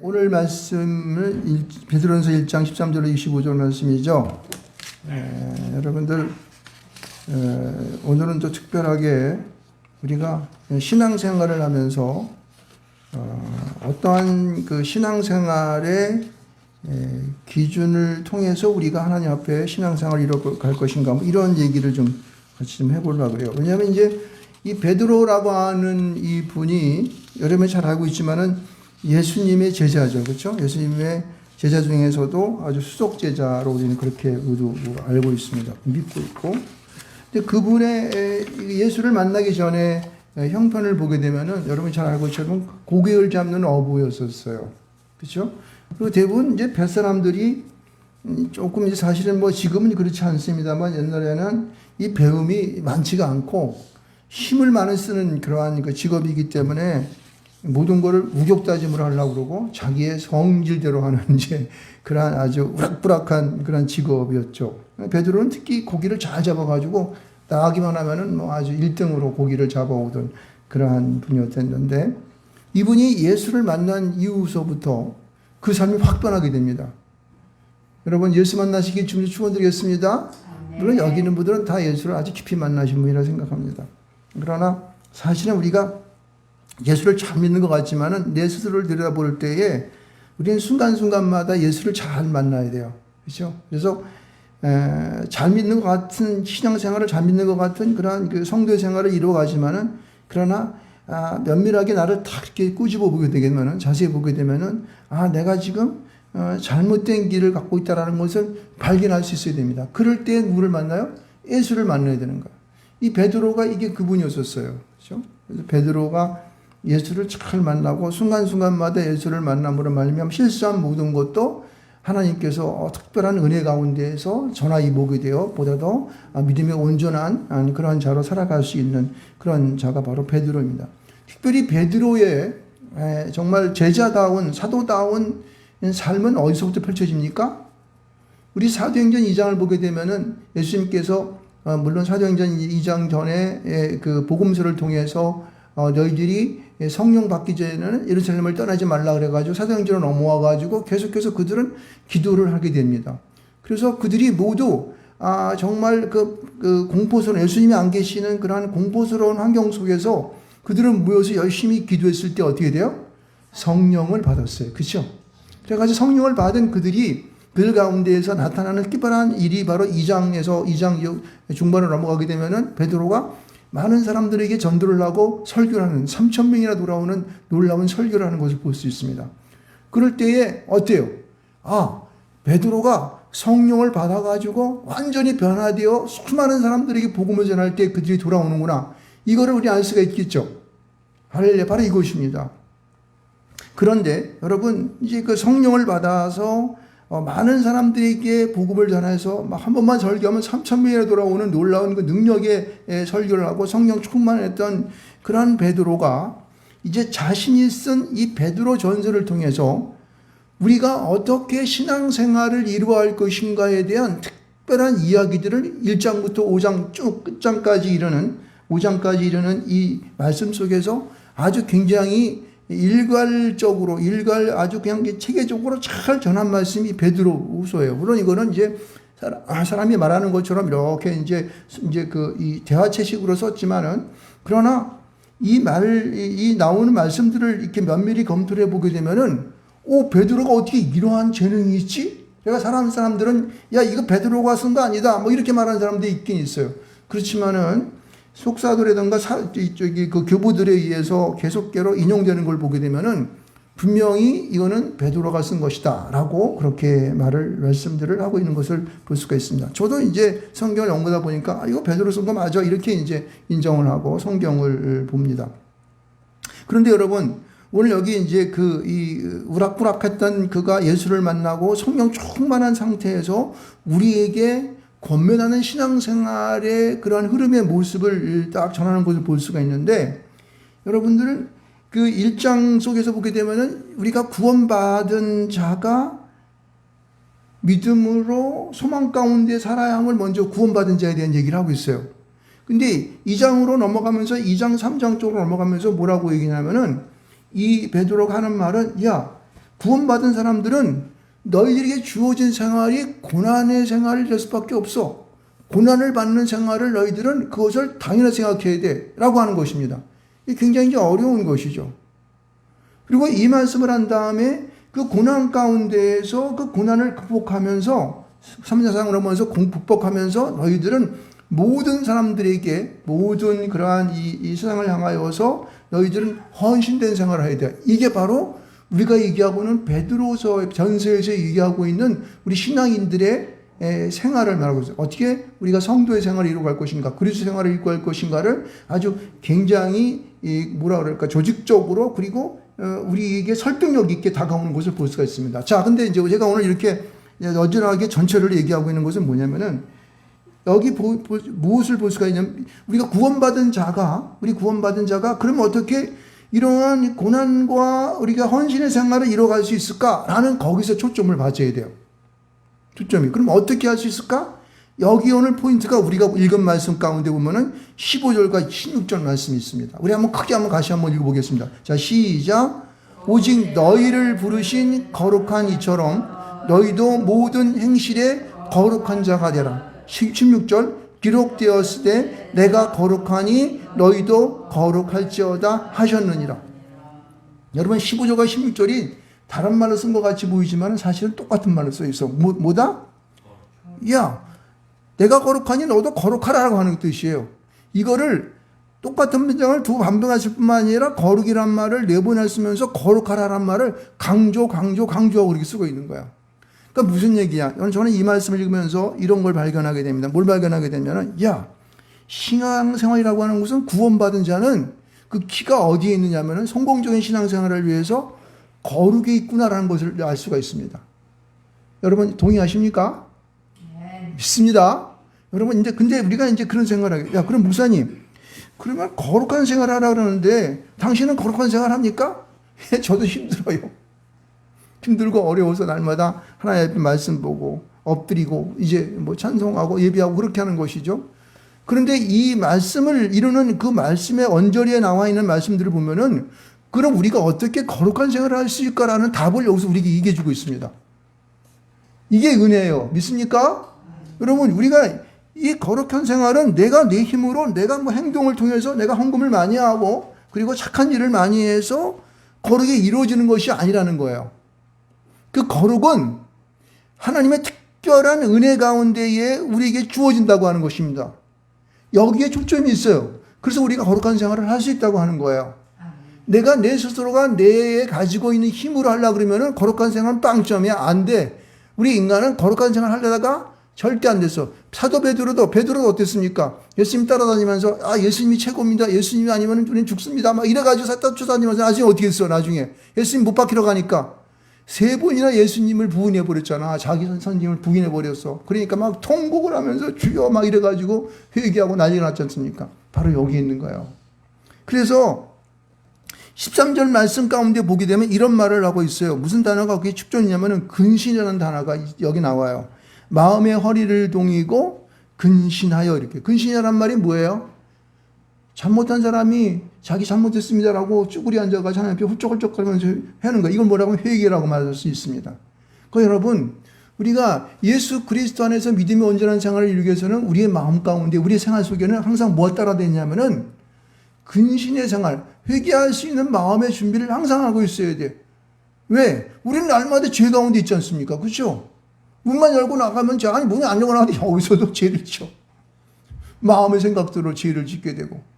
오늘 말씀은 베드로전서 1장 13절로 25절 말씀이죠. 여러분들 오늘은 또 특별하게 우리가 신앙생활을 하면서 어떠한 그 신앙생활의 기준을 통해서 우리가 하나님 앞에 신앙생활을 이뤄갈 것인가, 뭐 이런 얘기를 좀 같이 좀 해보려고 그래요. 왜냐하면 이제 이 베드로라고 하는 이 분이 여러분이 잘 알고 있지만은 예수님의 제자죠. 그렇죠? 예수님의 제자 중에서도 아주 수석 제자로 우리는 그렇게 모두 알고 있습니다. 믿고 있고. 근데 그분의 예수를 만나기 전에 형편을 보게 되면은 여러분이 잘 알고 있지만 고개를 잡는 어부였었어요. 그렇죠? 그리고 대부분 이제 뱃사람들이 조금 이제 사실은 뭐 지금은 그렇지 않습니다만 옛날에는 이 배움이 많지가 않고 힘을 많이 쓰는 그러한 그 직업이기 때문에 모든 거를 우격다짐으로 하려고 그러고 자기의 성질대로 하는 이제 그러한 아주 우락부락한 그런 직업이었죠. 베드로는 특히 고기를 잘 잡아가지고 나가기만 하면은 뭐 아주 1등으로 고기를 잡아오던 그러한 분이었는데 이분이 예수를 만난 이후서부터 그 삶이 확 변하게 됩니다. 여러분 예수 만나시기 준비 축원드리겠습니다. 물론 여기 있는 분들은 다 예수를 아주 깊이 만나신 분이라 생각합니다. 그러나 사실은 우리가 예수를 잘 믿는 것 같지만은 내 스스로를 들여다볼 때에 우리는 순간순간마다 예수를 잘 만나야 돼요. 그렇죠? 그래서 잘 믿는 것 같은 신앙생활을 잘 믿는 것 같은 그러한 그 성도의 생활을 이루어가지만은 그러나 면밀하게 나를 다 이렇게 꾸집어 보게 되면은 자세히 보게 되면은 내가 지금 잘못된 길을 갖고 있다라는 것을 발견할 수 있어야 됩니다. 그럴 때 누구를 만나요? 예수를 만나야 되는 거예요. 이 베드로가 이게 그분이었었어요. 그렇죠? 그래서 베드로가 예수를 잘 만나고 순간순간마다 예수를 만남으로 말미암아 실수한 모든 것도 하나님께서 특별한 은혜 가운데에서 전화이복이 되어 보다 더 믿음의 온전한 그러한 자로 살아갈 수 있는 그런 자가 바로 베드로입니다. 특별히 베드로의 정말 제자다운 사도다운 삶은 어디서부터 펼쳐집니까? 우리 사도행전 2장을 보게 되면은 예수님께서 물론 사도행전 2장 전에 그 복음서를 통해서 너희들이 성령 받기 전에는 예루살렘을 떠나지 말라 그래가지고 사도행전으로 넘어와가지고 계속해서 그들은 기도를 하게 됩니다. 그래서 그들이 모두 정말 그 공포스러운 예수님이 안 계시는 그러한 공포스러운 환경 속에서 그들은 모여서 열심히 기도했을 때 어떻게 돼요? 성령을 받았어요. 그렇죠? 그래가지고 성령을 받은 그들이 그 가운데에서 나타나는 특별한 일이 바로 2장 중반으로 넘어가게 되면은 베드로가 많은 사람들에게 전도를 하고 설교를 하는 3,000명이나 돌아오는 놀라운 설교를 하는 것을 볼 수 있습니다. 그럴 때에 어때요? 베드로가 성령을 받아가지고 완전히 변화되어 수많은 사람들에게 복음을 전할 때 그들이 돌아오는구나. 이거를 우리 알 수가 있겠죠. 할렐루야, 바로 이것입니다. 그런데 여러분 이제 그 성령을 받아서 많은 사람들에게 복음을 전해서 한 번만 설교하면 3,000명이나 돌아오는 놀라운 그 능력의 설교를 하고 성령 충만했던 그런 베드로가 이제 자신이 쓴 이 베드로 전서를 통해서 우리가 어떻게 신앙생활을 이루어야 할 것인가에 대한 특별한 이야기들을 1장부터 5장 쭉 끝장까지 이르는 5장까지 이르는 이 말씀 속에서 아주 굉장히 일괄적으로 아주 그냥 체계적으로 잘 전한 말씀이 베드로후서예요. 물론 이거는 이제 사람이 말하는 것처럼 이렇게 이제 그 이 대화체식으로 썼지만은 그러나 이 나오는 말씀들을 이렇게 면밀히 검토를 해보게 되면은 베드로가 어떻게 이러한 재능이 있지? 제가 사람들은 야 이거 베드로가 쓴 거 아니다 뭐 이렇게 말하는 사람들이 있긴 있어요. 그렇지만은 속사도라든가 그 교부들에 의해서 계속계로 인용되는 걸 보게 되면은 분명히 이거는 베드로가 쓴 것이다라고 그렇게 말씀들을 하고 있는 것을 볼 수가 있습니다. 저도 이제 성경을 연구하다 보니까 이거 베드로 쓴 거 맞아 이렇게 이제 인정을 하고 성경을 봅니다. 그런데 여러분 오늘 여기 이제 이 우락부락했던 그가 예수를 만나고 성령 충만한 상태에서 우리에게 권면하는 신앙생활의 그러한 흐름의 모습을 딱 전하는 것을 볼 수가 있는데 여러분들은 그 1장 속에서 보게 되면은 우리가 구원받은 자가 믿음으로 소망 가운데 살아야 함을 먼저 구원받은 자에 대한 얘기를 하고 있어요. 근데 2장으로 넘어가면서 2장 3장 쪽으로 넘어가면서 뭐라고 얘기냐면은 이 베드로가 하는 말은 구원받은 사람들은 너희들에게 주어진 생활이 고난의 생활이 될 수밖에 없어. 고난을 받는 생활을 너희들은 그것을 당연히 생각해야 돼. 라고 하는 것입니다. 이게 굉장히 어려운 것이죠. 그리고 이 말씀을 한 다음에 그 고난 가운데에서 그 고난을 극복하면서 3사상을 하면서 극복하면서 너희들은 모든 사람들에게 모든 그러한 이 세상을 향하여서 너희들은 헌신된 생활을 해야 돼. 이게 바로 우리가 얘기하고는 베드로서 전서에서 얘기하고 있는 우리 신앙인들의 생활을 말하고 있어요. 어떻게 우리가 성도의 생활을 이루어갈 것인가, 그리스도 생활을 이루어갈 것인가를 아주 굉장히 뭐라 그럴까, 조직적으로 그리고 우리에게 설득력 있게 다가오는 것을 볼 수가 있습니다. 자, 근데 이제 제가 오늘 이렇게 어지러하게 전체를 얘기하고 있는 것은 뭐냐면은 여기 무엇을 볼 수가 있냐면 우리가 구원받은 자가 그러면 어떻게 이러한 고난과 우리가 헌신의 생활을 이뤄갈 수 있을까라는 거기서 초점을 맞춰야 돼요. 초점이. 그럼 어떻게 할 수 있을까? 여기 오늘 포인트가 우리가 읽은 말씀 가운데 보면은 15절과 16절 말씀이 있습니다. 우리 한번 크게 다시 한번 읽어보겠습니다. 자, 시작. 오직 너희를 부르신 거룩한 이처럼 너희도 모든 행실에 거룩한 자가 되라. 16절. 기록되었을 때 내가 거룩하니 너희도 거룩할지어다 하셨느니라. 여러분 15절과 16절이 다른 말로 쓴 것 같이 보이지만 사실은 똑같은 말로 써 있어. 뭐다? 야, 내가 거룩하니 너도 거룩하라고 하는 뜻이에요. 이거를 똑같은 문장을 두 반복하실 뿐만 아니라 거룩이란 말을 네 번 쓰면서 거룩하라는 말을 강조하고 그렇게 쓰고 있는 거야. 그러니까 무슨 얘기야? 저는 이 말씀을 읽으면서 이런 걸 발견하게 됩니다. 뭘 발견하게 되냐면, 야, 신앙생활이라고 하는 것은 구원받은 자는 그 키가 어디에 있느냐면은 성공적인 신앙생활을 위해서 거룩에 있구나라는 것을 알 수가 있습니다. 여러분 동의하십니까? 네. 믿습니다. 여러분 이제 근데 우리가 이제 그런 생각을 하게. 야, 그럼 목사님, 그러면 거룩한 생활을 하라 그러는데 당신은 거룩한 생활 합니까? 저도 힘들어요. 힘들고 어려워서 날마다 하나님의 말씀 보고 엎드리고 이제 뭐 찬송하고 예배하고 그렇게 하는 것이죠. 그런데 이 말씀을 이루는 그 말씀의 언저리에 나와 있는 말씀들을 보면은 그럼 우리가 어떻게 거룩한 생활을 할 수 있을까라는 답을 여기서 우리에게 얘기해 주고 있습니다. 이게 은혜예요. 믿습니까? 여러분, 우리가 이 거룩한 생활은 내가 내 힘으로 내가 뭐 행동을 통해서 내가 헌금을 많이 하고 그리고 착한 일을 많이 해서 거룩이 이루어지는 것이 아니라는 거예요. 그 거룩은 하나님의 특별한 은혜 가운데에 우리에게 주어진다고 하는 것입니다. 여기에 초점이 있어요. 그래서 우리가 거룩한 생활을 할 수 있다고 하는 거예요. 내가 내 스스로가 내 가지고 있는 힘으로 하려고 그러면은 거룩한 생활은 빵점이야. 안 돼. 우리 인간은 거룩한 생활 하려다가 절대 안 됐어. 사도 베드로도 어땠습니까? 예수님 따라다니면서 예수님이 최고입니다. 예수님이 아니면 우리는 죽습니다. 막 이래가지고 쫓아다니면서 나중에 어떻게 했어? 나중에 예수님 못 박히러 가니까 3번이나 예수님을 부인해 버렸잖아. 자기 선생님을 부인해 버렸어. 그러니까 막 통곡을 하면서 주여 막 이래가지고 회개하고 난리가 났지 않습니까? 바로 여기 있는 거예요. 그래서 13절 말씀 가운데 보게 되면 이런 말을 하고 있어요. 무슨 단어가 거기에 축전이냐면은 근신이라는 단어가 여기 나와요. 마음의 허리를 동이고 근신하여 이렇게. 근신이라는 말이 뭐예요? 잘못한 사람이 자기 잘못했습니다라고 쭈그리 앉아가지고 하나님 앞에 훌쩍훌쩍거리면서 하는 거. 이걸 뭐라고 회개라고 말할 수 있습니다. 그러니까 여러분, 우리가 예수 그리스도 안에서 믿음의 온전한 생활을 이루기 위해서는 우리의 마음 가운데 우리의 생활 속에는 항상 뭐가 따라 되냐면은 근신의 생활, 회개할 수 있는 마음의 준비를 항상 하고 있어야 돼. 왜? 우리는 날마다 죄 가운데 있지 않습니까? 그렇죠? 문만 열고 나가면 아니 문이 안 열고 나가는데 여기서도 죄를 져. 마음의 생각대로 죄를 짓게 되고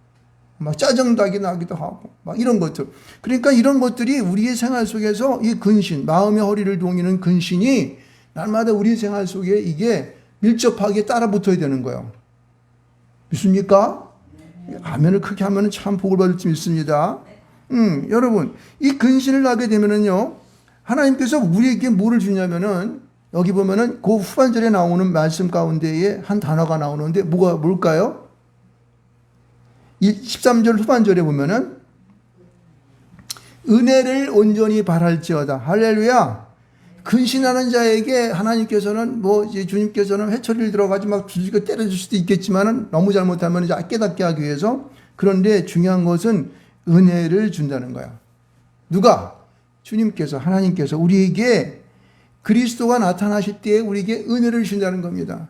막 짜증나게 나기도 하고 막 이런 것들. 그러니까 이런 것들이 우리의 생활 속에서 이 근신, 마음의 허리를 동이는 근신이 날마다 우리 생활 속에 이게 밀접하게 따라 붙어야 되는 거예요. 믿습니까? 아멘을 크게 하면 참 복을 받을 수 있습니다. 여러분, 이 근신을 하게 되면은요, 하나님께서 우리에게 뭐를 주냐면은, 여기 보면은 그 후반절에 나오는 말씀 가운데에 한 단어가 나오는데, 뭘까요? 이 13절 후반절에 보면은, 은혜를 온전히 바랄지어다. 할렐루야. 근신하는 자에게 하나님께서는 이제 주님께서는 회초리를 들어가지 막 두들겨 때려줄 수도 있겠지만은 너무 잘못하면 이제 깨닫게 하기 위해서. 그런데 중요한 것은 은혜를 준다는 거야. 누가? 주님께서, 하나님께서 우리에게 그리스도가 나타나실 때에 우리에게 은혜를 주신다는 겁니다.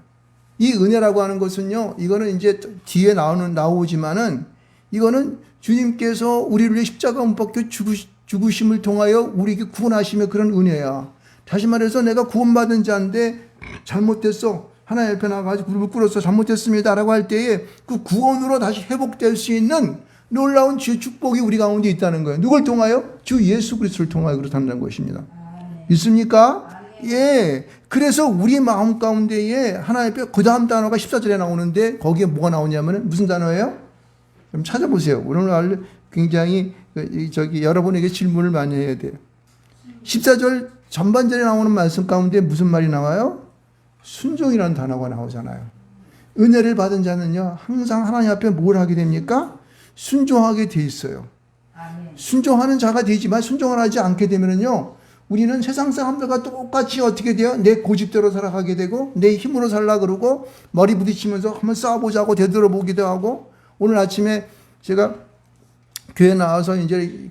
이 은혜라고 하는 것은요, 이거는 이제 뒤에 나오지만은 이거는 주님께서 우리를 위해 십자가 못 박혀 죽으심을 통하여 우리에게 구원하시며 그런 은혜야. 다시 말해서 내가 구원받은 자인데 잘못됐어. 하나님 옆에 나가가지고 무릎을 꿇어서 잘못됐습니다 라고 할 때에 그 구원으로 다시 회복될 수 있는 놀라운 주의 축복이 우리 가운데 있다는 거예요. 누굴 통하여? 주 예수 그리스도를 통하여 그렇다는 것입니다. 있습니까? 예. 그래서 우리 마음 가운데에 하나님 앞에 그 다음 단어가 14절에 나오는데 거기에 뭐가 나오냐면 무슨 단어예요? 좀 찾아보세요. 오늘 굉장히 여러분에게 질문을 많이 해야 돼요. 14절 전반절에 나오는 말씀 가운데 무슨 말이 나와요? 순종이라는 단어가 나오잖아요. 은혜를 받은 자는요, 항상 하나님 앞에 뭘 하게 됩니까? 순종하게 돼 있어요. 순종하는 자가 되지만 순종을 하지 않게 되면은요, 우리는 세상 사람들과 똑같이 어떻게 돼요? 내 고집대로 살아가게 되고, 내 힘으로 살라 그러고, 머리 부딪히면서 한번 싸워보자고 되돌아보기도 하고, 오늘 아침에 제가 교회 나와서 이제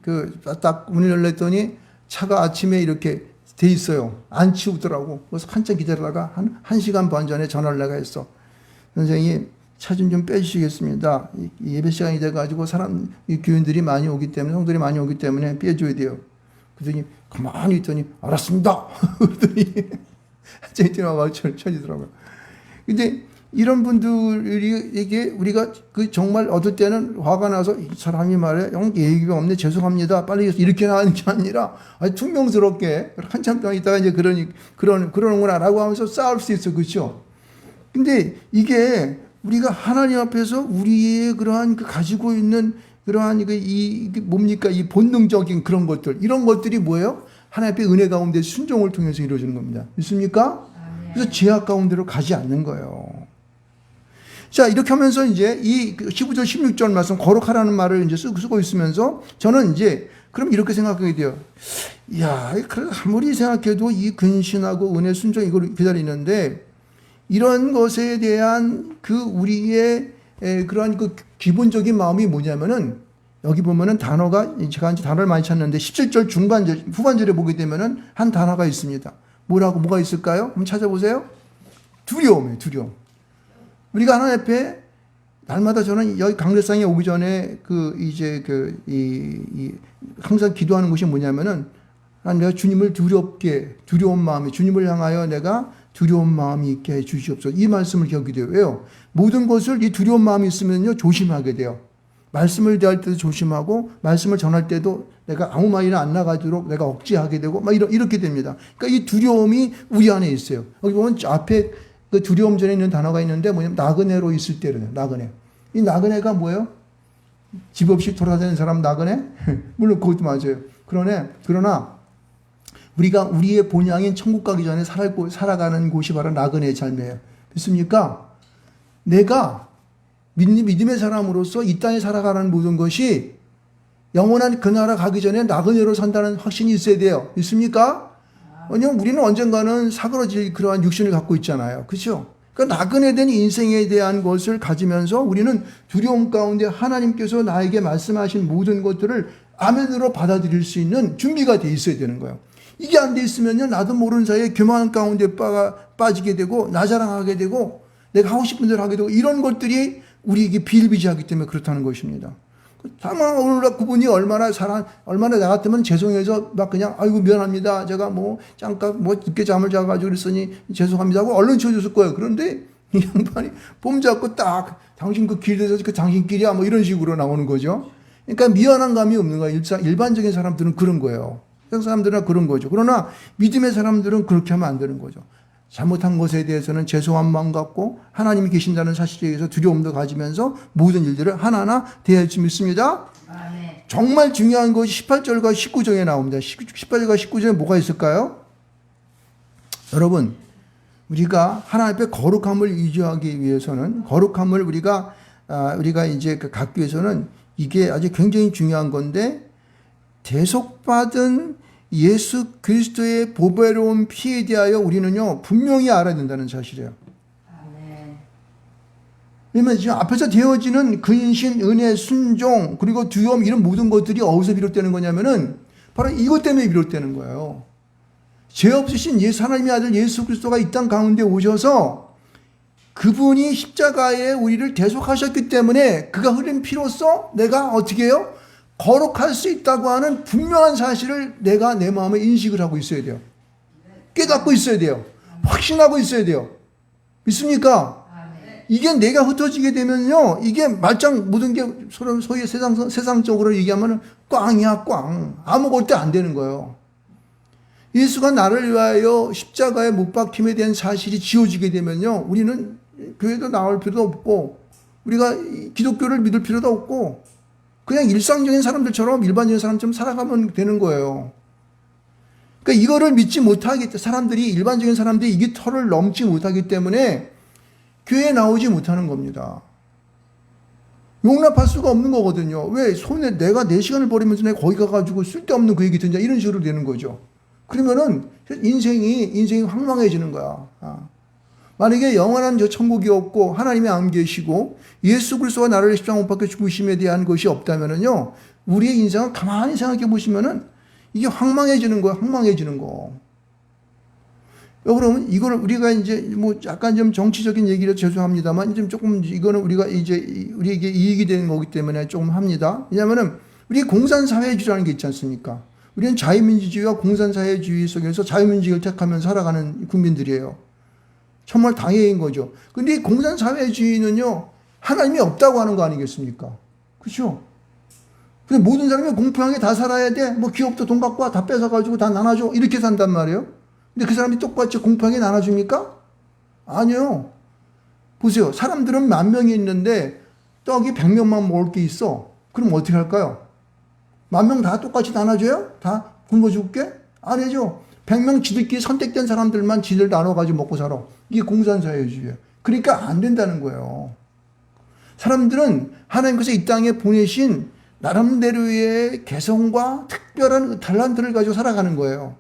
딱 문을 열렸더니 차가 아침에 이렇게 돼 있어요. 안 치우더라고. 그래서 한참 기다리다가 한 시간 반 전에 전화를 내가 했어. 선생님, 차 좀 빼주시겠습니다. 예배 시간이 돼가지고 교인들이 많이 오기 때문에, 성들이 많이 오기 때문에 빼줘야 돼요. 그랬더니 가만히 있더니 알았습니다. 그랬더니 한참 뛰어나가서 쳐지더라고요. 근데 이런 분들에게 우리가 정말 얻을 때는 화가 나서 이 사람이 말해 예의가 없네 죄송합니다 빨리 이렇게 나가는 게 아니라 아주 퉁명스럽게 한참 동안 있다가 이제 그러는구나라고 하면서 싸울 수 있어. 그렇죠? 근데 이게 우리가 하나님 앞에서 우리의 그러한 가지고 있는 그러한 이게 뭡니까? 이 본능적인 그런 것들, 이런 것들이 뭐예요? 하나님 앞에 은혜 가운데 순종을 통해서 이루어지는 겁니다. 있습니까? 그래서 죄악 가운데로 가지 않는 거예요. 자, 이렇게 하면서 이제 이 15절, 16절 말씀, 거룩하라는 말을 이제 쓰고 있으면서 저는 이제 그럼 이렇게 생각하게 돼요. 야, 아무리 생각해도 이 근신하고 은혜, 순종 이걸 기다리는데 이런 것에 대한 우리의 그러한 기본적인 마음이 뭐냐면은 여기 보면은 단어가 제가 이제 단어를 많이 찾는데 17절 후반절에 보게 되면은 한 단어가 있습니다. 뭐가 있을까요? 한번 찾아보세요. 두려움이에요, 두려움. 우리가 하나님 앞에 날마다 저는 여기 강대상에 오기 전에 항상 기도하는 것이 뭐냐면은 내가 주님을 두려운 마음이 주님을 향하여 내가 두려운 마음이 있게 해 주시옵소서. 이 말씀을 기억이 돼요. 왜요? 모든 것을 이 두려운 마음이 있으면요 조심하게 돼요. 말씀을 대할 때도 조심하고 말씀을 전할 때도 내가 아무 말이나 안 나가도록 내가 억제하게 되고 막 이렇게 됩니다. 그러니까 이 두려움이 우리 안에 있어요. 여기 보면 앞에 그 두려움 전에 있는 단어가 있는데 뭐냐면 나그네로 있을 때래요. 나그네. 이 나그네가 뭐예요? 집 없이 돌아다니는 사람 나그네? 물론 그것도 맞아요. 그러나 우리가 우리의 본향인 천국 가기 전에 살아가는 곳이 바로 나그네의 삶이에요. 됐습니까? 내가 믿음의 사람으로서 이 땅에 살아가는 모든 것이 영원한 그 나라 가기 전에 나그네로 산다는 확신이 있어야 돼요. 있습니까? 왜냐하면 우리는 언젠가는 사그러질 그러한 육신을 갖고 있잖아요. 그렇죠? 그러니까 나그네된 인생에 대한 것을 가지면서 우리는 두려움 가운데 하나님께서 나에게 말씀하신 모든 것들을 아멘으로 받아들일 수 있는 준비가 돼 있어야 되는 거예요. 이게 안 돼 있으면요, 나도 모르는 사이에 교만 가운데 빠지게 되고 나 자랑하게 되고 내가 하고 싶은 대로 하게 되고 이런 것들이 우리에게 비일비재하기 때문에 그렇다는 것입니다. 다만 오늘 그분이 얼마나 나 같으면 죄송해서 막 그냥 아이고 미안합니다. 제가 잠깐 늦게 잠을 자가지고 그랬으니 죄송합니다 하고 얼른 치워줬을 거예요. 그런데 이 양반이 봄 잡고 딱 당신 그 길에서 당신 길이야 이런 식으로 나오는 거죠. 그러니까 미안한 감이 없는 거예요. 일반적인 사람들은 그런 거예요. 세상 사람들은 그런 거죠. 그러나 믿음의 사람들은 그렇게 하면 안 되는 거죠. 잘못한 것에 대해서는 죄송한 마음 갖고 하나님이 계신다는 사실에 대해서 두려움도 가지면서 모든 일들을 하나하나 대할 수 있습니다. 네. 정말 중요한 것이 18절과 19절에 나옵니다. 18절과 19절에 뭐가 있을까요? 여러분, 우리가 하나님 앞에 거룩함을 유지하기 위해서는 거룩함을 우리가 이제 갖기 위해서는 이게 아주 굉장히 중요한 건데 대속받은 예수 그리스도의 보배로운 피에 대하여 우리는요 분명히 알아야 된다는 사실이에요. 왜냐면 지금 앞에서 되어지는 근신, 은혜, 순종 그리고 두려움 이런 모든 것들이 어디서 비롯되는 거냐면은 바로 이것 때문에 비롯되는 거예요. 죄 없으신 하나님의 아들 예수 그리스도가 이 땅 가운데 오셔서 그분이 십자가에 우리를 대속하셨기 때문에 그가 흘린 피로써 내가 어떻게 해요? 거룩할 수 있다고 하는 분명한 사실을 내가 내 마음에 인식을 하고 있어야 돼요. 깨닫고 있어야 돼요. 확신하고 있어야 돼요. 믿습니까? 이게 내가 흩어지게 되면요, 이게 말짱 모든 게 서로 소위 세상적으로 얘기하면 꽝이야, 꽝. 아무것도 안 되는 거예요. 예수가 나를 위하여 십자가에 못 박힘에 대한 사실이 지워지게 되면요, 우리는 교회도 나올 필요도 없고, 우리가 기독교를 믿을 필요도 없고, 그냥 일상적인 사람들처럼, 일반적인 사람처럼 살아가면 되는 거예요. 그러니까 이거를 믿지 못하기 때문에, 사람들이, 일반적인 사람들이 이게 털을 넘지 못하기 때문에 교회에 나오지 못하는 겁니다. 용납할 수가 없는 거거든요. 왜? 내가 내 시간을 버리면서 내가 거기 가가지고 쓸데없는 그 얘기 듣냐, 이런 식으로 되는 거죠. 그러면은 인생이 황망해지는 거야. 만약에 영원한 저 천국이 없고 하나님이 안 계시고 예수 그리스도가 나를 십자가 못 박혀 죽으심에 대한 것이 없다면은요, 우리의 인생을 가만히 생각해 보시면은 이게 황망해지는 거야. 황망해지는 거. 그러면 이거를 우리가 이제 뭐 약간 좀 정치적인 얘기를 죄송합니다만 좀 조금 이거는 우리가 이제 우리에게 이익이 되는 거기 때문에 조금 합니다. 왜냐하면은 우리 공산사회주의라는 게 있지 않습니까? 우리는 자유민주주의와 공산사회주의 속에서 자유민주주의를 택하면서 살아가는 국민들이에요. 정말 당해인 거죠. 근데 공산사회주의는요, 하나님이 없다고 하는 거 아니겠습니까? 그렇죠? 근데 모든 사람이 공평하게 다 살아야 돼. 뭐 기업도 돈 갖고 와. 다 뺏어가지고 다 나눠줘. 이렇게 산단 말이에요. 근데 그 사람이 똑같이 공평하게 나눠줍니까? 아니요. 보세요. 사람들은 10,000명이 있는데 떡이 100명만 먹을 게 있어. 그럼 어떻게 할까요? 10,000명 다 똑같이 나눠줘요? 다 굶어 죽게? 아니죠. 100명 지들끼리 선택된 사람들만 지들 나눠가지고 먹고 살아. 이게 공산사회주의예요. 그러니까 안 된다는 거예요. 사람들은 하나님께서 이 땅에 보내신 나름대로의 개성과 특별한 탤런트를 가지고 살아가는 거예요.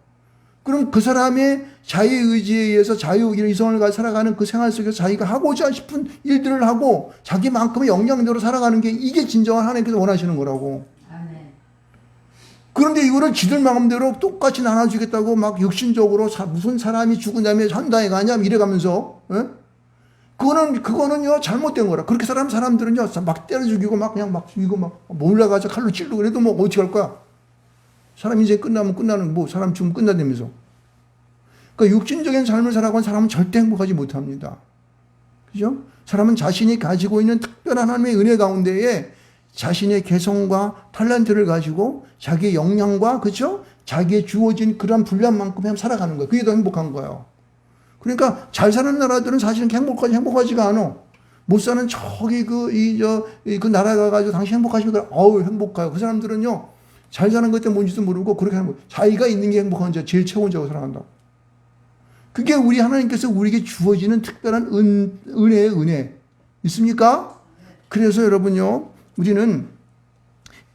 그럼 그 사람의 자유의지에 의해서 자유의성을 가지고 살아가는 그 생활 속에서 자기가 하고자 싶은 일들을 하고 자기만큼의 역량대로 살아가는 게 이게 진정한 하나님께서 원하시는 거라고. 그런데 이거를 지들 마음대로 똑같이 나눠주겠다고 막 육신적으로 무슨 사람이 죽은 다음에 천당에 가냐 이래가면서, 그거는요 잘못된 거라. 그렇게 사람들은요 막 때려 죽이고 막 그냥 막 죽이고 막 몰라가지고 칼로 찔르고 그래도 뭐 어떻게 할 거야? 사람 인생 끝나면 끝나는 뭐 사람 죽으면 끝나다면서. 그러니까 육신적인 삶을 살아가는 사람은 절대 행복하지 못합니다. 그죠? 사람은 자신이 가지고 있는 특별한 하나님의 은혜 가운데에 자신의 개성과 탤런트를 가지고 자기의 역량과, 그렇죠? 자기의 주어진 그런 분량만큼 살아가는 거예요. 그게 더 행복한 거예요. 그러니까 잘 사는 나라들은 사실은 행복하지가 않아. 못 사는 저기 그 나라 가가지고 당신 행복하십니까? 어우, 행복해요. 그 사람들은요, 잘 사는 것 때문에 뭔지도 모르고 그렇게 하는 거예요. 자기가 있는 게 행복한 자, 제일 최고인 자고 살아간다. 그게 우리 하나님께서 우리에게 주어지는 특별한 은혜의 은혜. 있습니까? 그래서 여러분요, 우리는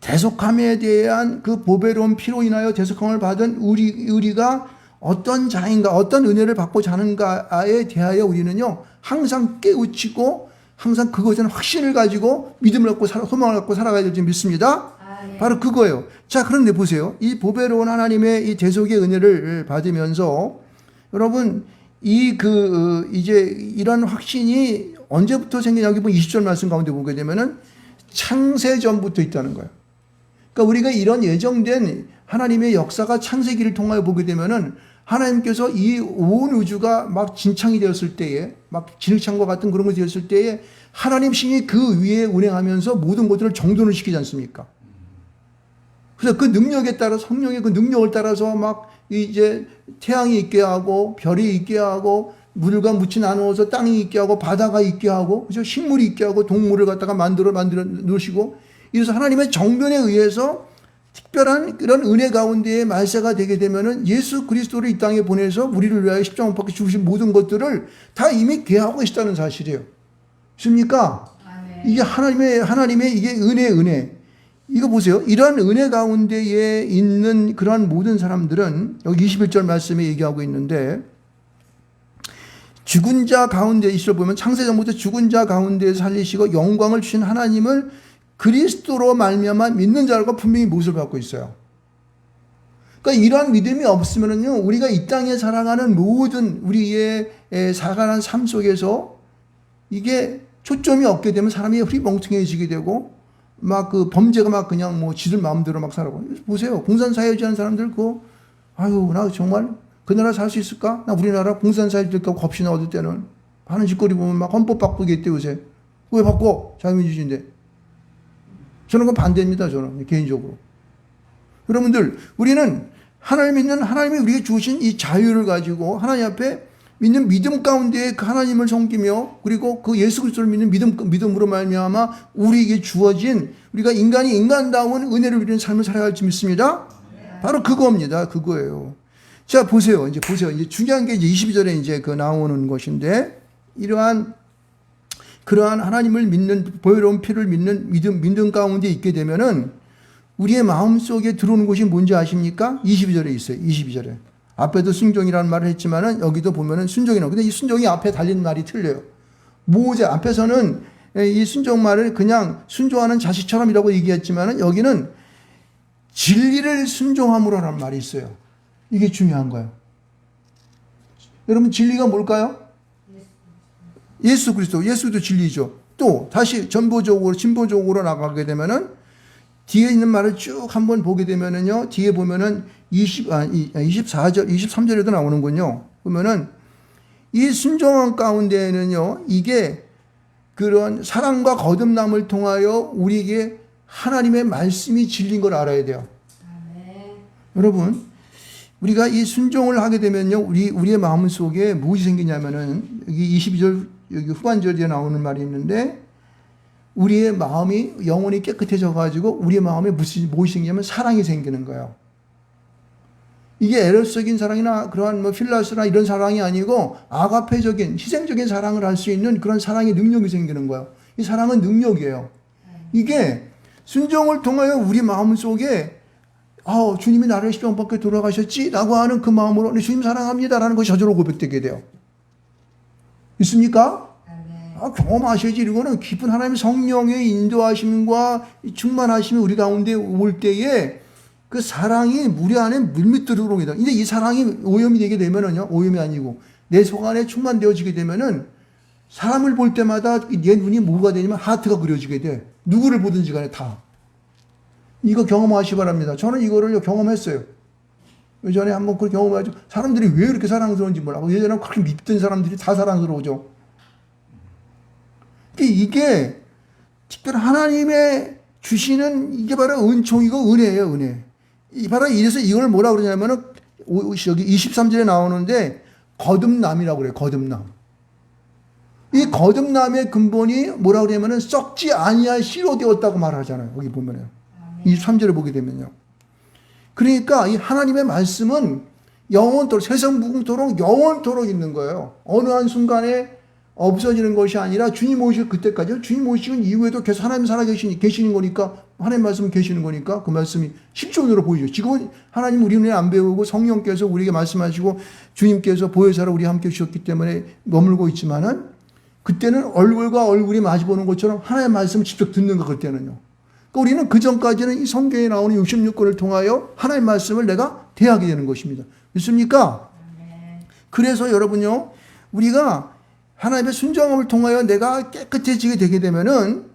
대속함에 대한 그 보배로운 피로 인하여 대속함을 받은 우리가 어떤 자인가, 어떤 은혜를 받고 자는가에 대하여 우리는요, 항상 깨우치고 항상 그것에 대한 확신을 가지고 믿음을 갖고 소망을 갖고 살아가야 될지 믿습니다. 바로 그거예요. 자, 그런데 보세요. 이 보배로운 하나님의 이 대속의 은혜를 받으면서 여러분, 이제 이런 확신이 언제부터 생기냐, 여기 20절 말씀 가운데 보게 되면은 창세 전부터 있다는 거예요. 그러니까 우리가 이런 예정된 하나님의 역사가 창세기를 통하여 보게 되면은 하나님께서 이 온 우주가 막 진창이 되었을 때에, 막 진흙창과 같은 그런 것이 되었을 때에 하나님 신이 그 위에 운행하면서 모든 것들을 정돈을 시키지 않습니까? 그래서 그 능력에 따라, 성령의 그 능력을 따라서 막 이제 태양이 있게 하고 별이 있게 하고 물과 묻이 나누어서 땅이 있게 하고 바다가 있게 하고, 그죠? 식물이 있게 하고 동물을 갖다가 만들어 놓으시고, 이래서 하나님의 정변에 의해서 특별한 그런 은혜 가운데에 말세가 되게 되면은 예수 그리스도를 이 땅에 보내서 우리를 위하여 십자가 못 박혀 죽으신 모든 것들을 다 이미 계획하고 계시다는 사실이에요. 있습니까? 이게 하나님의 이게 은혜. 이거 보세요. 이러한 은혜 가운데에 있는 그러한 모든 사람들은 여기 21절 말씀에 얘기하고 있는데, 죽은 자 가운데 있어 보면 창세전부터 죽은 자 가운데 살리시고 영광을 주신 하나님을 그리스도로 말미암아 믿는 자들과 분명히 모습을 갖고 있어요. 그러니까 이러한 믿음이 없으면은요, 우리가 이 땅에 살아가는 모든 우리의 살아가는 삶 속에서 이게 초점이 없게 되면 사람이 흐리멍텅해지게 되고, 막 그 범죄가 막 그냥 뭐 지들 마음대로 막 살아가고. 보세요. 공산사회주의 하는 사람들, 아유, 나 정말 그 나라 살 수 있을까? 나 우리나라 공산사회주의가 겁시나 얻을 때는 하는 짓거리 보면 막 헌법 바꾸겠대, 요새. 왜 바꿔? 자유민주주의인데. 저는 그건 반대입니다, 저는. 개인적으로. 여러분들, 우리는 하나님 믿는, 하나님이 우리에게 주신 이 자유를 가지고 하나님 앞에 믿는 믿음 가운데 그 하나님을 섬기며, 그리고 그 예수 그리스도를 믿는 믿음으로 말미암아 우리에게 주어진, 우리가 인간이 인간다운 은혜를 누리는 삶을 살아갈 줄 믿습니다. 바로 그겁니다. 그거예요. 자, 보세요. 이제 중요한 게 이제 22절에 이제 그 나오는 것인데, 그러한 하나님을 믿는, 보혈로운 피를 믿는 믿음 가운데 있게 되면은 우리의 마음 속에 들어오는 것이 뭔지 아십니까? 22절에 있어요. 22절에. 앞에도 순종이라는 말을 했지만은 여기도 보면은 순종이 나오고, 근데 이 순종이 앞에 달린 말이 틀려요. 모세 앞에서는 이 순종 말을 그냥 순종하는 자식처럼이라고 얘기했지만은 여기는 진리를 순종함으로라는 말이 있어요. 이게 중요한 거예요. 여러분, 진리가 뭘까요? 예수 그리스도. 예수도 진리죠. 또 다시 진보적으로 나가게 되면은 뒤에 있는 말을 쭉 한번 보게 되면은요, 뒤에 보면은 24절, 23절에도 나오는군요. 보면은 이 순종한 가운데에는요, 이게 그런 사랑과 거듭남을 통하여 우리에게 하나님의 말씀이 진리인 걸 알아야 돼요. 여러분, 우리가 이 순종을 하게 되면요, 우리의 마음 속에 무엇이 생기냐면은, 여기 22절, 여기 후반절에 나오는 말이 있는데, 우리의 마음이 영혼이 깨끗해져 가지고 우리의 마음에 무엇이 생기냐면 사랑이 생기는 거예요. 이게 에로스적인 사랑이나 그러한 뭐 필라스나 이런 사랑이 아니고 아가페적인 희생적인 사랑을 할 수 있는 그런 사랑의 능력이 생기는 거예요. 이 사랑은 능력이에요. 이게 순종을 통하여 우리 마음 속에 주님이 나를 십자가밖에 돌아가셨지? 라고 하는 그 마음으로 주님 사랑합니다 라는 것이 저절로 고백되게 돼요. 있습니까? 경험하셔야지. 이거는 깊은 하나님의 성령의 인도하심과 충만하심이 우리 가운데 올 때에 그 사랑이 우리 안에 물밑 들어옵니다. 근데 이 사랑이 오염이 되게 되면은요, 오염이 아니고 내 속 안에 충만되어지게 되면은 사람을 볼 때마다 내 눈이 뭐가 되냐면 하트가 그려지게 돼. 누구를 보든지 간에 다. 이거 경험하시 바랍니다. 저는 이거를 경험했어요. 예전에 한번 그걸 경험해가지고 사람들이 왜 이렇게 사랑스러운지 몰라고. 예전에 그렇게 믿던 사람들이 다 사랑스러워져. 이게 특별히 하나님의 주시는 이게 바로 은총이고 은혜예요, 은혜. 바로 이래서 이걸 뭐라 그러냐면은 여기 23절에 나오는데 거듭남이라고 그래요, 거듭남. 이 거듭남의 근본이 뭐라 그러냐면은 썩지 아니할 씨로 되었다고 말하잖아요. 거기 보면은 23절에 보게 되면요. 그러니까 이 하나님의 말씀은 영원토록, 세상 무궁토록 영원토록 있는 거예요. 어느 한 순간에 없어지는 것이 아니라 주님 오실 그때까지, 주님 오시는 이후에도 계속 하나님 계시는 거니까, 하나님 말씀은 계시는 거니까 그 말씀이 실존으로 보이죠. 지금은 하나님 우리 눈에 안 배우고 성령께서 우리에게 말씀하시고 주님께서 보혜사로 우리 함께 주셨기 때문에 머물고 있지만은, 그때는 얼굴과 얼굴이 마주보는 것처럼 하나님의 말씀을 직접 듣는 거, 그때는요. 그러니까 우리는 그 전까지는 이 성경에 나오는 66권을 통하여 하나님의 말씀을 내가 대하게 되는 것입니다. 믿습니까? 그래서 여러분요, 우리가 하나님의 순종함을 통하여 내가 깨끗해지게 되게 되면은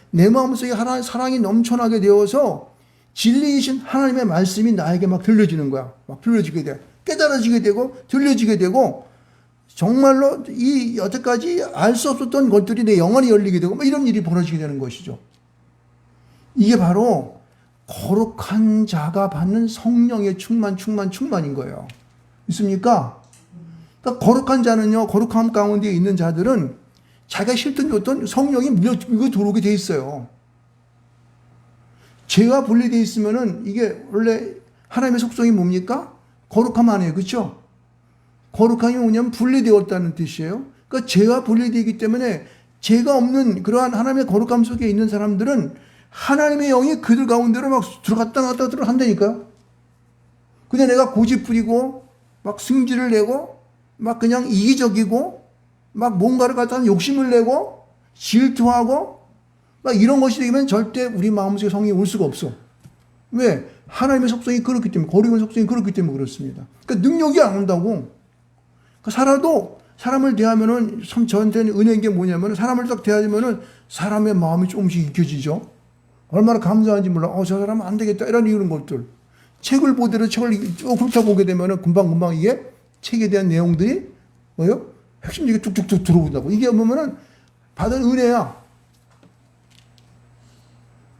내 마음속에 사랑이 넘쳐나게 되어서 진리이신 하나님의 말씀이 나에게 막 들려지는 거야. 막 들려지게 돼. 깨달아지게 되고 들려지게 되고, 정말로 이 여태까지 알 수 없었던 것들이 내 영혼이 열리게 되고, 뭐 이런 일이 벌어지게 되는 것이죠. 이게 바로 거룩한 자가 받는 성령의 충만인 거예요. 있습니까? 그러니까 거룩한 자는요, 거룩함 가운데 있는 자들은 자기가 싫든 좋든 성령이 밀고 들어오게 돼 있어요. 죄와 분리되어 있으면은 이게 원래 하나님의 속성이 뭡니까? 거룩함 아니에요. 그렇죠? 거룩함이 뭐냐면 분리되었다는 뜻이에요. 그러니까 죄와 분리되기 때문에 죄가 없는 그러한 하나님의 거룩함 속에 있는 사람들은 하나님의 영이 그들 가운데로 막 들어갔다 나왔다 한다니까요. 근데 내가 고집 부리고 막 승질을 내고 막 그냥 이기적이고 막 뭔가를 갖다 욕심을 내고 질투하고 막 이런 것이 되면 절대 우리 마음속에 성령이 올 수가 없어. 왜? 하나님의 속성이 그렇기 때문에, 거룩한 속성이 그렇기 때문에 그렇습니다. 그러니까 능력이 안 온다고. 그러니까 살아도 사람을 대하면은 참 저한테는 은혜인 게 뭐냐면은 사람을 딱 대하면은 사람의 마음이 조금씩 익혀지죠. 얼마나 감사한지 몰라. 저 사람은 안 되겠다. 이런 것들. 책을 보더라도 책을 쭉 훑어보게 되면은 금방금방 이게 책에 대한 내용들이 뭐요? 핵심적이 뚝뚝뚝 들어온다고. 이게 보면은 받은 은혜야.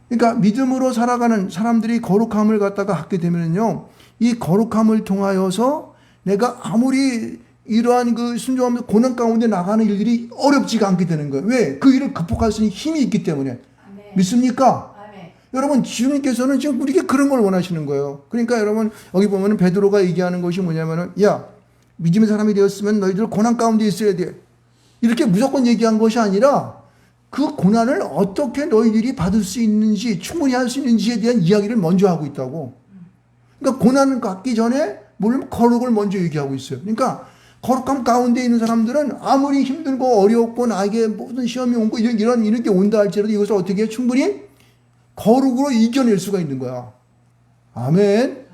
그러니까 믿음으로 살아가는 사람들이 거룩함을 갖다가 갖게 되면요, 이 거룩함을 통하여서 내가 아무리 이러한 그 순종하면서 고난 가운데 나가는 일들이 어렵지가 않게 되는 거예요. 왜? 그 일을 극복할 수 있는 힘이 있기 때문에. 아멘. 믿습니까? 아멘. 여러분, 주님께서는 지금 우리에게 그런 걸 원하시는 거예요. 그러니까 여러분, 여기 보면은 베드로가 얘기하는 것이 뭐냐면은, 야, 믿음의 사람이 되었으면 너희들 고난 가운데 있어야 돼. 이렇게 무조건 얘기한 것이 아니라 그 고난을 어떻게 너희들이 받을 수 있는지, 충분히 할 수 있는지에 대한 이야기를 먼저 하고 있다고. 그러니까 고난을 갖기 전에 물론 거룩을 먼저 얘기하고 있어요. 그러니까 거룩함 가운데 있는 사람들은 아무리 힘들고 어렵고 나에게 모든 시험이 오고 이렇게 온다 할지라도 이것을 어떻게 해? 충분히 거룩으로 이겨낼 수가 있는 거야. 아멘.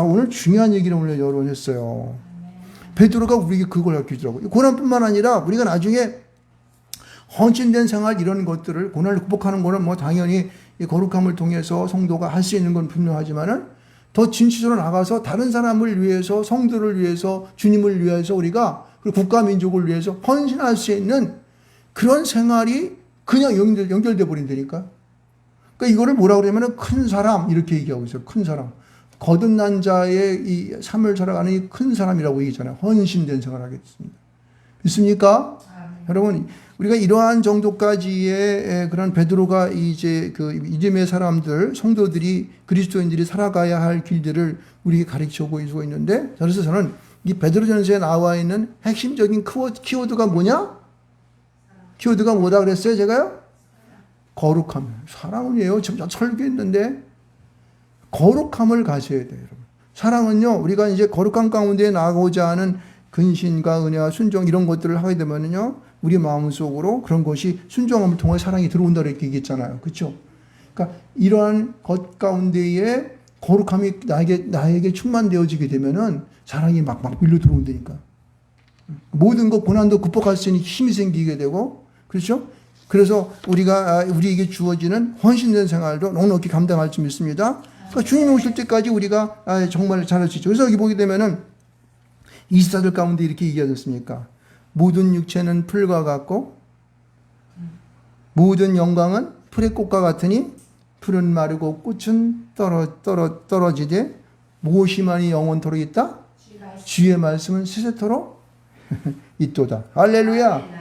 오늘 중요한 얘기를 오늘 여러분 했어요. 베드로가 우리에게 그걸 가르치더라고요. 고난뿐만 아니라 우리가 나중에 헌신된 생활 이런 것들을 고난을 극복하는 거는 뭐 당연히 이 거룩함을 통해서 성도가 할 수 있는 건 분명하지만은 더 진취적으로 나가서 다른 사람을 위해서, 성도를 위해서, 주님을 위해서 우리가 그리고 국가 민족을 위해서 헌신할 수 있는 그런 생활이 그냥 연결돼 버린다니까. 그러니까 이거를 뭐라 그러냐면은 큰 사람 이렇게 얘기하고 있어요. 큰 사람. 거듭난 자의 이 삶을 살아가는 이 큰 사람이라고 얘기잖아요. 헌신된 생활을 하겠습니다. 믿습니까? 여러분, 우리가 이러한 정도까지의 그런 베드로가 이제 그 믿음의 사람들, 성도들이, 그리스도인들이 살아가야 할 길들을 우리에게 가르치고 있는데, 그래서 저는 이 베드로전서에 나와 있는 핵심적인 키워드가 뭐냐? 키워드가 뭐다 그랬어요, 제가요? 거룩함. 사랑은요, 지금 설교했는데, 거룩함을 가져야 돼요, 여러분. 사랑은요, 우리가 이제 거룩함 가운데 나가고자 하는 근신과 은혜와 순종 이런 것들을 하게 되면요, 우리 마음속으로 그런 것이 순종함을 통해 사랑이 들어온다 이렇게 얘기했잖아요. 그렇죠? 그러니까 이러한 것 가운데에 거룩함이 나에게 충만되어지게 되면은 사랑이 막 밀려 들어온다니까. 모든 것 고난도 극복할 수 있는 힘이 생기게 되고, 그렇죠? 그래서 우리에게 주어지는 헌신된 생활도 넉넉히 감당할 수 있습니다. 그러니까 주님이 오실 때까지 우리가 정말 잘할 수 있죠. 그래서 여기 보게 되면은 24절 가운데 이렇게 얘기하셨습니까? 모든 육체는 풀과 같고 모든 영광은 풀의 꽃과 같으니 풀은 마르고 꽃은 떨어지되 무엇이만이 영원토록 있다? 주의 말씀은 세세토록 있도다. 할렐루야.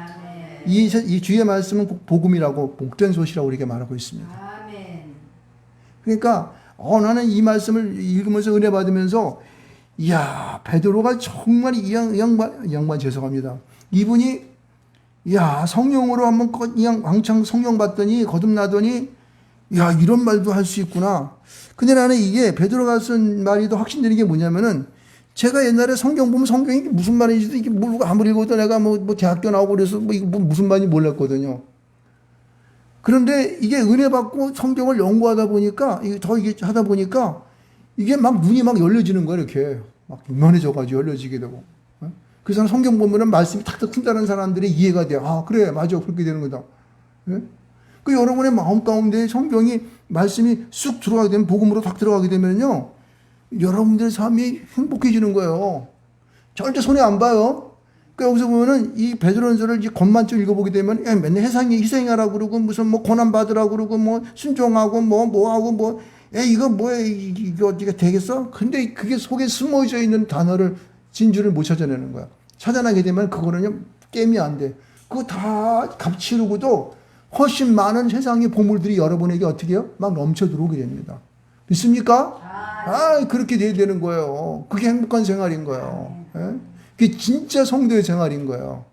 이 주의 말씀은 복음이라고 복된 소식이라고 우리에게 말하고 있습니다. 그러니까 나는 이 말씀을 읽으면서 은혜 받으면서 이야, 베드로가 정말 이 양반 죄송합니다. 이분이 성령으로 한번 왕창 성령 받더니 거듭나더니 이런 말도 할 수 있구나. 근데 나는 이게 베드로가 쓴 말이 더 확신되는 게 뭐냐면은 제가 옛날에 성경 보면 성경이 무슨 말인지도 이게 모르고 아무리 읽어도 내가 뭐 대학교 나오고 그래서 이게 무슨 말인지 몰랐거든요. 그런데 이게 은혜 받고 성경을 연구하다 보니까 이게 하다 보니까 이게 막 눈이 막 열려지는 거예요. 이렇게 막 유명해져가지고 열려지게 되고. 그래서 성경 보면은 말씀이 탁탁 튼다는 사람들이 이해가 돼요. 그래, 맞아, 그렇게 되는 거다. 예? 그 여러분의 마음 가운데 성경이 말씀이 쑥 들어가게 되면 복음으로 딱 들어가게 되면요, 여러분들의 삶이 행복해지는 거예요. 절대 손해 안 봐요. 그 여기서 보면은 이 베드로전서를 겉만 좀 읽어보게 되면 맨날 희생하라고 그러고 무슨 뭐 고난 받으라고 그러고 뭐 순종하고 뭐하고 이거 뭐야 이거 어디가 되겠어? 근데 그게 속에 숨어져 있는 단어를 진주를 못 찾아내는 거야. 찾아나게 되면 그거는요 게임이 안 돼. 그거 다 값치르고도 훨씬 많은 세상의 보물들이 여러분에게 어떻게 해요? 막 넘쳐 들어오게 됩니다. 믿습니까? 그렇게 돼야 되는 거예요. 그게 행복한 생활인 거예요. 예? 그게 진짜 성도의 생활인 거예요.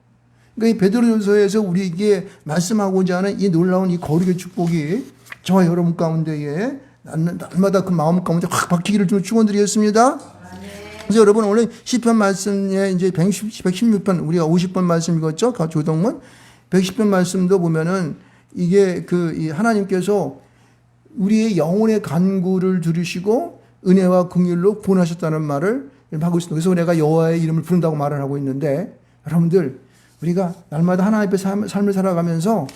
그러니까 이 베드로전서에서 우리에게 말씀하고자 하는 이 놀라운 이 거룩의 축복이 저와 여러분 가운데에 날마다 그 마음 가운데 확 박히기를 좀 축원드리겠습니다. 그래서 여러분 오늘 시편 말씀에 이제 116편 우리가 50번 말씀 읽었죠? 조동문 110편 말씀도 보면은 이게 이 하나님께서 우리의 영혼의 간구를 들으시고 은혜와 긍휼로 구원하셨다는 말을 하고 있습니다. 그래서 내가 여호와의 이름을 부른다고 말을 하고 있는데, 여러분들 우리가 날마다 하나님 앞에 삶을 살아가면서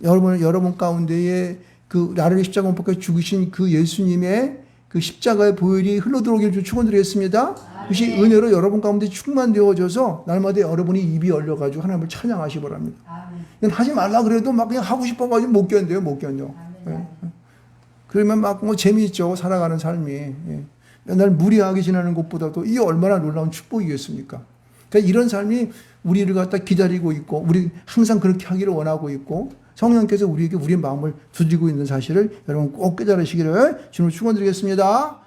여러분 가운데에 그 나를 십자가 못 박혀 죽으신 그 예수님의 그 십자가의 보혈이 흘러들어오기를 축원드리겠습니다. 그것이 은혜로 여러분 가운데 충만되어져서 날마다 여러분이 입이 열려가지고 하나님을 찬양하시 바랍니다. 하지 말라 그래도 막 그냥 하고 싶어가지고 못 견뎌요, 못 견뎌. 예. 그러면 막 뭐 재미있죠, 살아가는 삶이. 예. 맨날 무리하게 지나는 것보다도 이게 얼마나 놀라운 축복이겠습니까? 그러니까 이런 삶이 우리를 갖다 기다리고 있고, 우리 항상 그렇게 하기를 원하고 있고, 성령께서 우리에게 우리의 마음을 두드리고 있는 사실을 여러분 꼭 깨달으시기를 주님을 축원드리겠습니다.